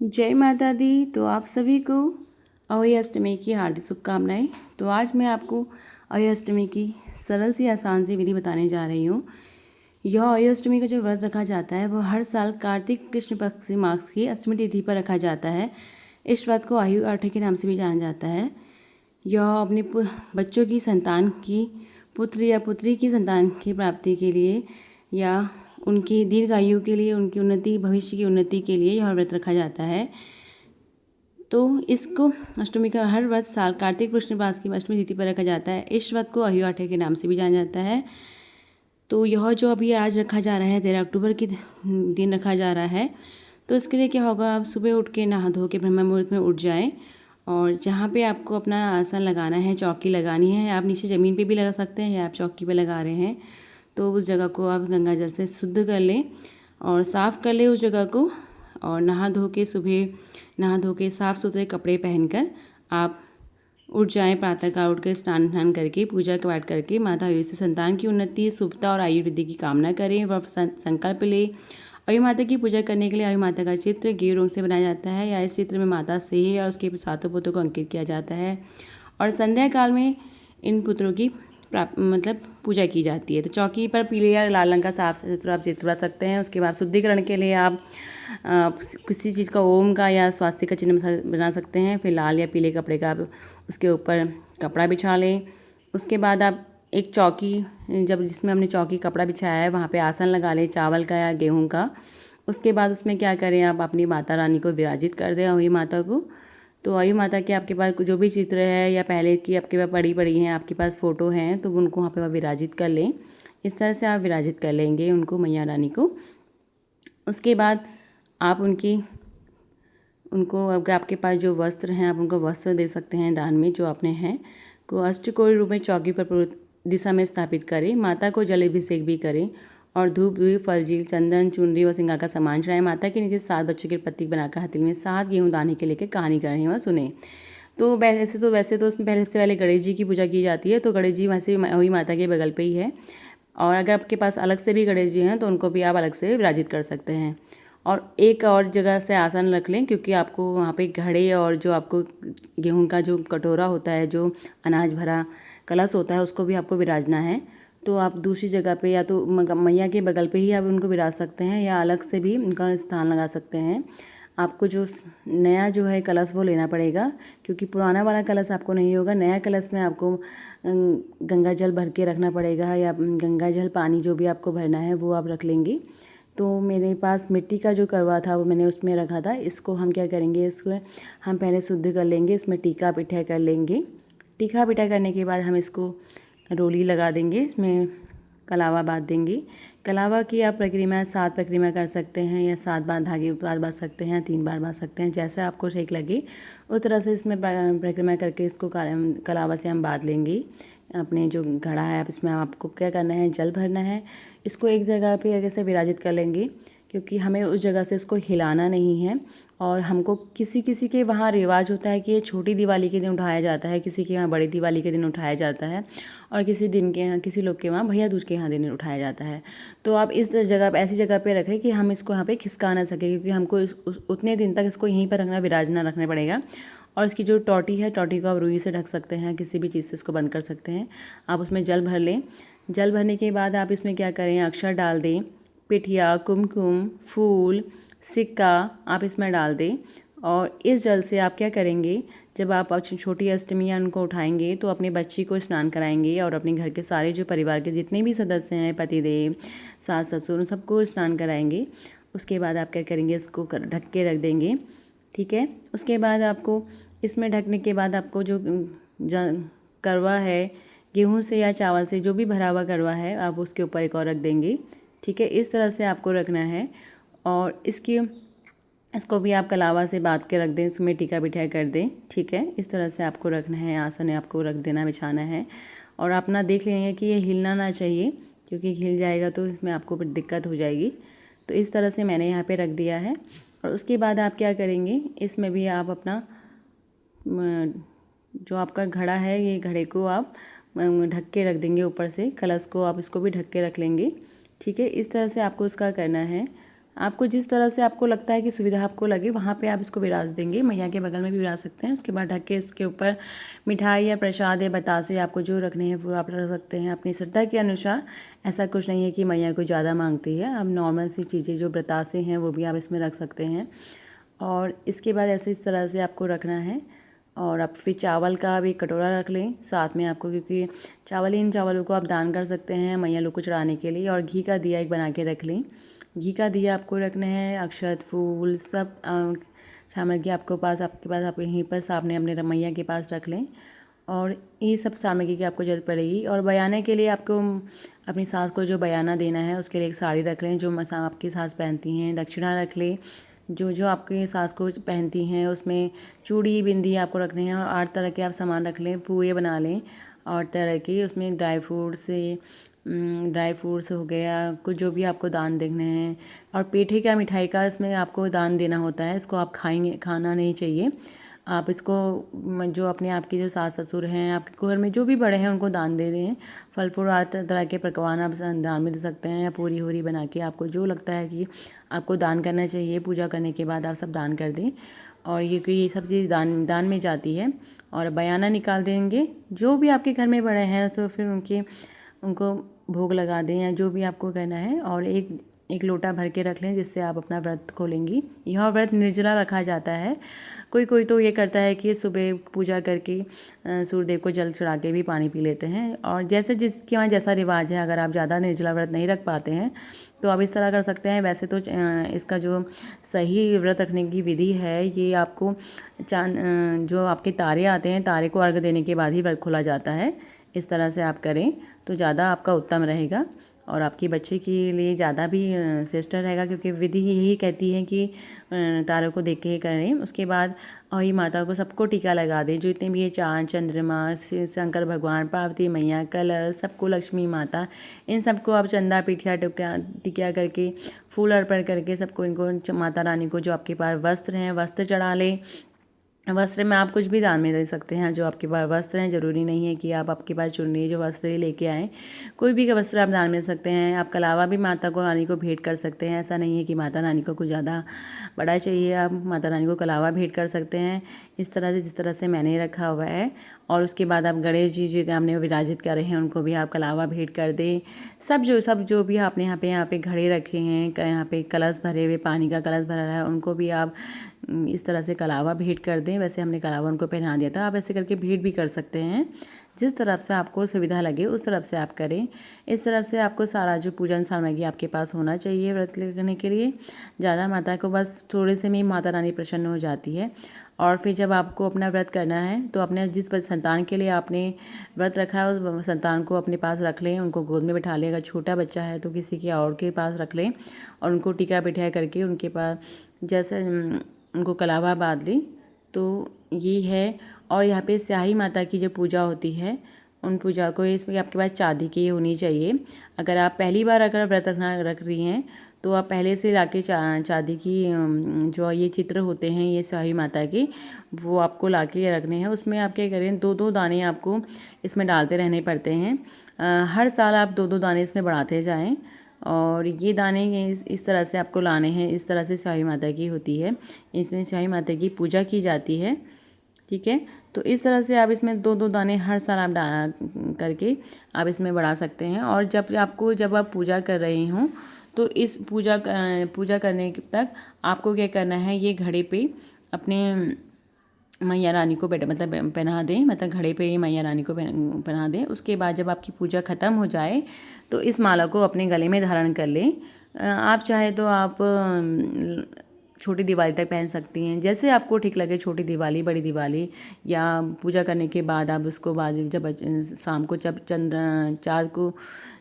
जय माता दी। तो आप सभी को अहोई अष्टमी की हार्दिक शुभकामनाएं। तो आज मैं आपको अहोई अष्टमी की सरल सी आसान सी विधि बताने जा रही हूँ। यह अहोई अष्टमी का जो व्रत रखा जाता है वह हर साल कार्तिक कृष्ण पक्ष मास की अष्टमी तिथि पर रखा जाता है। इस व्रत को आयु आठे के नाम से भी जाना जाता है। यह अपने बच्चों की संतान की पुत्र या पुत्री की संतान की प्राप्ति के लिए या उनकी दीर्घायु के लिए, उनकी उन्नति, भविष्य की उन्नति के लिए यह व्रत रखा जाता है। तो इसको अष्टमी का हर व्रत साल कार्तिक कृष्ण मास की अष्टमी तिथि पर रखा जाता है। इस व्रत को अहियो आठे के नाम से भी जाना जाता है। तो यह जो अभी आज रखा जा रहा है 13 अक्टूबर के दिन रखा जा रहा है। तो इसके लिए क्या होगा, आप सुबह उठ के नहा धो के ब्रह्म मुहूर्त में उठ जाएं और जहाँ पे आपको अपना आसन लगाना है, चौकी लगानी है, आप नीचे ज़मीन पे भी लगा सकते हैं या आप चौकी पे लगा रहे हैं, तो उस जगह को आप गंगा जल से शुद्ध कर लें और साफ़ कर लें उस जगह को। और नहा धो के सुबह नहा धो के साफ़ सुथरे कपड़े पहनकर आप उठ जाएं। प्रातःकाल उठ कर स्नान करके पूजा पाठ करके माता अहोई से संतान की उन्नति, शुभता और आयु वृद्धि की कामना करें। वह संकल्प ले। अहोई माता की पूजा करने के लिए अहोई माता का चित्र गेरू रंग से बनाया जाता है या इस चित्र में माता से या उसके सातों पुत्रों को अंकित किया जाता है और संध्या काल में इन पुत्रों की पूजा की जाती है। तो चौकी पर पीले या लाल रंग का साफ सुथरा आप चित्र बना सकते हैं। उसके बाद शुद्धिकरण के लिए आप किसी चीज़ का ओम का या स्वास्तिक का चिन्ह बना सकते हैं। फिर लाल या पीले कपड़े का आप उसके ऊपर कपड़ा बिछा लें। उसके बाद आप एक चौकी, जब जिसमें हमने चौकी कपड़ा बिछाया है वहाँ पे आसन लगा लें, चावल का या गेहूँ का। उसके बाद उसमें क्या करें, आप अपनी माता रानी को विराजित कर दें, अहोई माता को। तो अहोई माता के आपके पास जो भी चित्र है या पहले की आपके पास पड़ी हैं, आपके पास फ़ोटो हैं, तो उनको वहाँ पे विराजित कर लें। इस तरह से आप विराजित कर लेंगे उनको, मैया रानी को। उसके बाद आप उनको अगर आपके पास जो वस्त्र हैं आप उनको वस्त्र दे सकते हैं दान में, जो आपने हैं को अष्टकोण रूप में चौकी पर पूर्व दिशा में स्थापित करें। माता को जल अभिषेक भी करें और धूप धूप फल जील चंदन चुनरी और श्रृंगार का सामान चढ़ाएं। माता के नीचे 7 बच्चों के प्रतीक बनाकर हथेली में 7 गेहूँ दाने के लेकर कहानी कर रहे हैं वह सुने। तो वैसे तो उसमें सबसे पहले गणेश जी की पूजा की जाती है। तो गणेश जी वैसे अहोई माता के बगल पे ही है और अगर आपके पास अलग से भी गणेश जी हैं तो उनको भी आप अलग से विराजित कर सकते हैं। और एक और जगह से आसन रख लें, क्योंकि आपको वहाँ पे घड़े और जो आपको गेहूं का जो कटोरा होता है, जो अनाज भरा कलश होता है, उसको भी आपको विराजना है। तो आप दूसरी जगह पे या तो मैया के बगल पे ही आप उनको विराज सकते हैं या अलग से भी उनका स्थान लगा सकते हैं। आपको जो नया जो है कलश वो लेना पड़ेगा, क्योंकि पुराना वाला कलश आपको नहीं होगा। नया कलश में आपको गंगा जल भर के रखना पड़ेगा या गंगा जल पानी जो भी आपको भरना है वो आप रख लेंगे। तो मेरे पास मिट्टी का जो करवा था वो मैंने उसमें रखा था। इसको हम क्या करेंगे, इसको हम पहले शुद्ध कर लेंगे, इसमें टीका पिठा कर लेंगे। टीका पिठा करने के बाद हम इसको रोली लगा देंगे, इसमें कलावा बांध देंगे। कलावा की आप प्रक्रिया 7 प्रक्रिया कर सकते हैं या 7 बार धागे बांध सकते हैं, 3 बार बांध सकते हैं, जैसे आपको ठीक लगे उस तरह से इसमें प्रक्रिया करके इसको कलावा से हम बांध लेंगे। अपने जो घड़ा है आप इसमें आपको क्या करना है, जल भरना है। इसको एक जगह पे ऐसे विराजित कर लेंगे, क्योंकि हमें उस जगह से इसको हिलाना नहीं है। और हमको किसी के वहाँ रिवाज होता है कि ये छोटी दिवाली के दिन उठाया जाता है, किसी के यहाँ बड़ी दिवाली के दिन उठाया जाता है और किसी दिन के यहाँ, किसी लोग के वहाँ भैया दूज के यहाँ दिन उठाया जाता है। तो आप इस जगह ऐसी जगह पे रखें कि हम इसको यहाँ पे खिसका ना सके, क्योंकि हमको उतने दिन तक इसको यहीं पर रखना, विराजना रखना पड़ेगा। और इसकी जो टोटी है, टोटी को आप रुई से ढक सकते हैं, किसी भी चीज़ से इसको बंद कर सकते हैं। आप उसमें जल भर लें। जल भरने के बाद आप इसमें क्या करें, अक्षर डाल दें, पिठिया, कुमकुम, फूल, सिक्का आप इसमें डाल दें। और इस जल से आप क्या करेंगे, जब आप छोटी अष्टमी उनको उठाएंगे तो अपने बच्ची को स्नान कराएंगे और अपने घर के सारे जो परिवार के जितने भी सदस्य हैं, पतिदेव, सास ससुर, उन सबको स्नान कराएंगे। उसके बाद आप क्या करेंगे, इसको ढक के रख देंगे। ठीक है। उसके बाद आपको इसमें ढकने के बाद आपको जो करवा है, गेहूं से या चावल से जो भी भरा हुआ करवा है, आप उसके ऊपर एक और रख देंगे। ठीक है, इस तरह से आपको रखना है। और इसको भी आप कलावा से बांध के रख दें, इसमें टीका बिठाई कर दें। ठीक है, इस तरह से आपको रखना है, आसन आपको रख देना, बिछाना है। और अपना देख लेंगे कि ये हिलना ना चाहिए, क्योंकि हिल जाएगा तो इसमें आपको दिक्कत हो जाएगी। तो इस तरह से मैंने यहाँ पे रख दिया है। और उसके बाद आप क्या करेंगे, इसमें भी आप अपना जो आपका घड़ा है, ये घड़े को आप ढक के रख देंगे ऊपर से। कलश को आप इसको भी ढक के रख लेंगे। ठीक है, इस तरह से आपको इसका करना है। आपको जिस तरह से आपको लगता है कि सुविधा आपको लगे वहाँ पे आप इसको विराज देंगे। मैया के बगल में भी विराज सकते हैं। उसके बाद ढक के इसके ऊपर मिठाई या प्रसाद या बतासे आपको जो रखने हैं वो आप रख सकते हैं अपनी श्रद्धा के अनुसार। ऐसा कुछ नहीं है कि मैया को ज़्यादा मांगती है। अब नॉर्मल सी चीज़ें जो बतासे हैं वो भी आप इसमें रख सकते हैं। और इसके बाद ऐसे इस तरह से आपको रखना है। और आप फिर चावल का भी कटोरा रख लें साथ में आपको, क्योंकि इन चावलों को आप दान कर सकते हैं मैया लोग को चढ़ाने के लिए। और घी का दिया एक बना के रख लें। घी का दिया आपको रखना है, अक्षत फूल सब सामग्री आपके पास आप यहीं पर सामने अपने मैया के पास रख लें। और ये सब सामग्री की आपको ज़रूरत पड़ेगी। और बयाने के लिए आपको अपनी सास को जो बयाना देना है उसके लिए एक साड़ी रख लें जो आपकी सास पहनती हैं। दक्षिणा रख लें जो जो आपकी सास को पहनती हैं। उसमें चूड़ी बिंदी आपको रखने हैं। और 8 तरह के आप सामान रख लें, पुए बना लें 8 तरह के। उसमें ड्राई फ्रूट्स हो गया, कुछ जो भी आपको दान देने हैं। और पेठे का मिठाई का इसमें आपको दान देना होता है। इसको आप खाना नहीं चाहिए। आप इसको जो अपने आपके जो सास ससुर हैं, आपके घर में जो भी बड़े हैं उनको दान दे दें। फल फूल 8 तरह के पकवान आप दान में दे सकते हैं, या पूरी होरी बना के आपको जो लगता है कि आपको दान करना चाहिए पूजा करने के बाद आप सब दान कर दें। और ये सब चीज़ दान में जाती है। और बयाना निकाल देंगे जो भी आपके घर में बड़े हैं तो फिर उनको भोग लगा दें या जो भी आपको करना है। और एक लोटा भर के रख लें जिससे आप अपना व्रत खोलेंगी। यह व्रत निर्जला रखा जाता है। कोई कोई तो ये करता है कि सुबह पूजा करके सूर्यदेव को जल चढ़ा के भी पानी पी लेते हैं। और जैसे जिसके वहाँ जैसा रिवाज है, अगर आप ज़्यादा निर्जला व्रत नहीं रख पाते हैं तो आप इस तरह कर सकते हैं। वैसे तो इसका जो सही व्रत रखने की विधि है, ये आपको जो आपके तारे आते हैं, तारे को अर्घ देने के बाद ही व्रत खोला जाता है। इस तरह से आप करें तो ज़्यादा आपका उत्तम रहेगा और आपके बच्चे के लिए ज़्यादा भी श्रेष्ठ रहेगा, क्योंकि विधि यही कहती है कि तारों को देख के करें। उसके बाद अहोई माता को सबको टीका लगा दें, जो इतने भी है चाँद चंद्रमा शंकर भगवान पार्वती मैया कलश सबको लक्ष्मी माता, इन सबको आप चंदा पीठिया टिकिया करके फूल अर्पण करके सबको इनको माता रानी को जो आपके पास वस्त्र हैं वस्त्र चढ़ा लें। वस्त्र में आप कुछ भी दान में दे सकते हैं जो आपके पास वस्त्र हैं। ज़रूरी नहीं है कि आप आपके पास चुन्नी जो वस्त्र ही लेके आएँ, कोई भी का वस्त्र आप दान में दे सकते हैं। आप कलावा भी माता को रानी को भेंट कर सकते हैं। ऐसा नहीं है कि माता रानी को कुछ ज़्यादा बड़ा चाहिए, आप माता रानी को कलावा भेंट कर सकते हैं इस तरह से जिस तरह से मैंने रखा हुआ है। और उसके बाद आप गणेश जी जो हमने विराजित करे हैं उनको भी आप कलावा भेंट कर दें। सब जो भी आपने यहाँ पे घड़े रखे हैं, यहाँ पे कलश भरे हुए पानी का कलश भरा है, उनको भी आप इस तरह से कलावा भेंट कर दें। वैसे हमने कलावा उनको पहना दिया था, आप ऐसे करके भेंट भी कर सकते हैं। जिस तरफ से आपको सुविधा लगे उस तरफ से आप करें। इस तरफ से आपको सारा जो पूजन सामग्री आपके पास होना चाहिए व्रत करने के लिए। ज़्यादा माता को बस थोड़े से में माता रानी प्रसन्न हो जाती है। और फिर जब आपको अपना व्रत करना है तो अपने जिस संतान के लिए आपने व्रत रखा है उस संतान को अपने पास रख लें, उनको गोद में बैठा लें। अगर छोटा बच्चा है तो किसी के और के पास रख लें और उनको टीका बिठाया करके उनके पास जैसे उनको कलावा बांध ली। तो ये है। और यहाँ पे स्याही माता की जो पूजा होती है उन पूजा को इसमें आपके पास चांदी की होनी चाहिए। अगर आप पहली बार अगर व्रत रख रही हैं तो आप पहले से लाके चांदी की जो ये चित्र होते हैं ये स्याही माता के, वो आपको लाके रखने हैं। उसमें आप क्या करें, 2-2 दाने आपको इसमें डालते रहने पड़ते हैं। हर साल आप 2-2 दाने इसमें बढ़ाते जाएँ। और ये दाने इस तरह से आपको लाने हैं। इस तरह से स्याही माता की होती है, इसमें स्याही माता की पूजा की जाती है। ठीक है, तो इस तरह से आप इसमें 2-2 दाने हर साल आप करके आप इसमें बढ़ा सकते हैं। और जब आप पूजा कर रहे हों तो इस पूजा करने तक आपको क्या करना है, ये घड़े पे अपने मैया रानी को पहना दें, मतलब घड़े पे ही मैया रानी को पहना दें। उसके बाद जब आपकी पूजा ख़त्म हो जाए तो इस माला को अपने गले में धारण कर लें। आप चाहे तो आप छोटी दिवाली तक पहन सकती हैं, जैसे आपको ठीक लगे। छोटी दिवाली, बड़ी दिवाली, या पूजा करने के बाद आप उसको जब शाम को जब चाँद को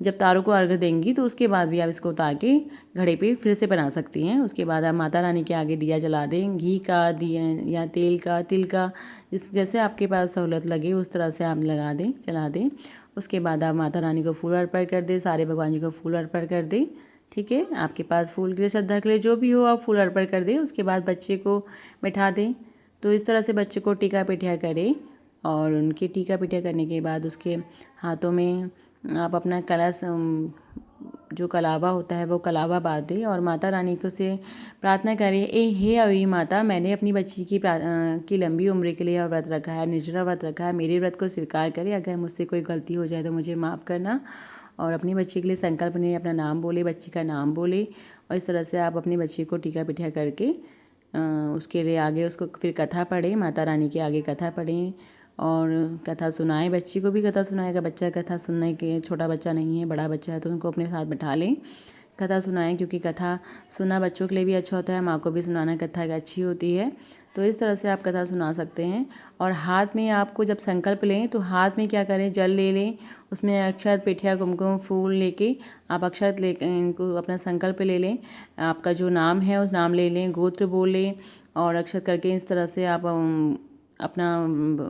जब तारों को अर्घ देंगी तो उसके बाद भी आप इसको उतार के घड़े पे फिर से बना सकती हैं। उसके बाद आप माता रानी के आगे दिया जला दें, घी का दिया या तेल का, तिल का, जैसे आपके पास सहूलत लगे उस तरह से आप जला दें। उसके बाद आप माता रानी को फूल अर्पण कर दें, सारे भगवान जी को फूल अर्पण कर दें। ठीक है, आपके पास फूल के लिए श्रद्धा के लिए जो भी हो आप फूल अर्पण कर दें। उसके बाद बच्चे को बैठा दें। तो इस तरह से बच्चे को टीका पिठिया करें। और उनके टीका पिठिया करने के बाद उसके हाथों में आप अपना कलश जो कलावा होता है वो कलावा बांधे और माता रानी को से प्रार्थना करें, ए हे अवि माता, मैंने अपनी बच्ची की लंबी उम्र के लिए व्रत रखा है, निर्जला व्रत रखा है, मेरे व्रत को स्वीकार करें, अगर मुझसे कोई गलती हो जाए तो मुझे माफ़ करना। और अपनी बच्ची के लिए संकल्प लें, अपना नाम बोले, बच्ची का नाम बोले और इस तरह से आप अपनी बच्ची को टीका पिठा करके उसके लिए आगे उसको फिर कथा पढ़ें, माता रानी के आगे कथा पढ़ें और कथा सुनाएं। बच्ची को भी कथा सुनाएगा, बच्चा कथा सुनने के छोटा बच्चा नहीं है, बड़ा बच्चा है तो उनको अपने साथ बैठा लें, कथा सुनाएं, क्योंकि कथा सुनना बच्चों के लिए भी अच्छा होता है, माँ को भी सुनाना कथा अच्छी होती है। तो इस तरह से आप कथा सुना सकते हैं। और हाथ में आपको जब संकल्प लें तो हाथ में क्या करें, जल ले लें, उसमें अक्षत, पिठिया, कुमकुम, फूल लेके आप अक्षत ले इनको अपना संकल्प ले लें, आपका जो नाम है उस नाम ले लें, गोत्र बोलें और अक्षत करके इस तरह से आप अपना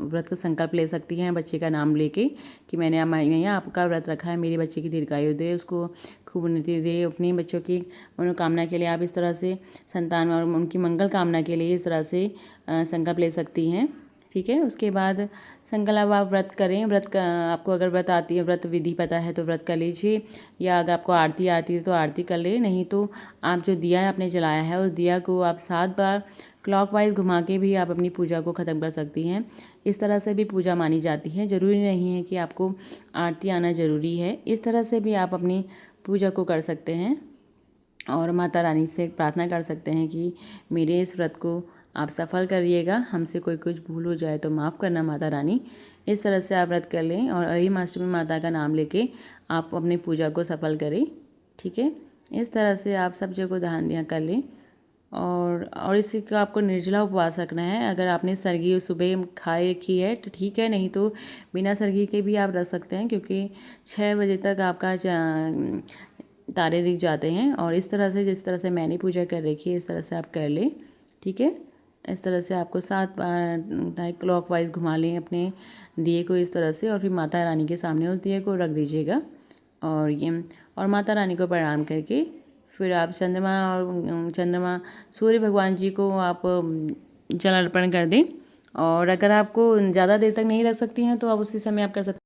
व्रत का संकल्प ले सकती हैं बच्चे का नाम लेके कि मैंने मैया आपका व्रत रखा है, मेरे बच्चे की दीर्घायु दे, उसको खूब उन्नति दे। अपनी बच्चों की मनोकामना के लिए आप इस तरह से संतान और उनकी मंगल कामना के लिए इस तरह से संकल्प ले सकती हैं। ठीक है, उसके बाद संकल्प आप व्रत करें। व्रत का आपको अगर व्रत आती है, व्रत विधि पता है तो व्रत कर लीजिए, या अगर आपको आरती आती है तो आरती कर ले, नहीं तो आप जो दिया आपने जलाया है उस दिया को आप 7 बार क्लॉकवाइज घुमा के भी आप अपनी पूजा को ख़त्म कर सकती हैं। इस तरह से भी पूजा मानी जाती है, ज़रूरी नहीं है कि आपको आरती आना ज़रूरी है, इस तरह से भी आप अपनी पूजा को कर सकते हैं और माता रानी से प्रार्थना कर सकते हैं कि मेरे इस व्रत को आप सफल करिएगा, हमसे कोई कुछ भूल हो जाए तो माफ़ करना माता रानी। इस तरह से आप व्रत कर लें और अहिम अष्टमी माता का नाम लेके आप अपनी पूजा को सफल करें। ठीक है, इस तरह से आप सब जगह ध्यान दिया कर लें। और इसी का आपको निर्जला उपवास रखना है। अगर आपने सरगी सुबह खाए रखी है तो ठीक है, नहीं तो बिना सरगी के भी आप रख सकते हैं, क्योंकि 6 बजे तक आपका तारे दिख जाते हैं। और इस तरह से जिस तरह से मैंने पूजा कर रखी है इस तरह से आप कर लें। ठीक है, इस तरह से आपको 7 बार क्लॉक वाइज घुमा लें अपने दिए को इस तरह से, और फिर माता रानी के सामने उस दिए को रख दीजिएगा और माता रानी को प्रणाम करके फिर आप चंद्रमा सूर्य भगवान जी को आप जल अर्पण कर दें। और अगर आपको ज़्यादा देर तक नहीं रख सकती हैं तो आप उसी समय आप कर सकते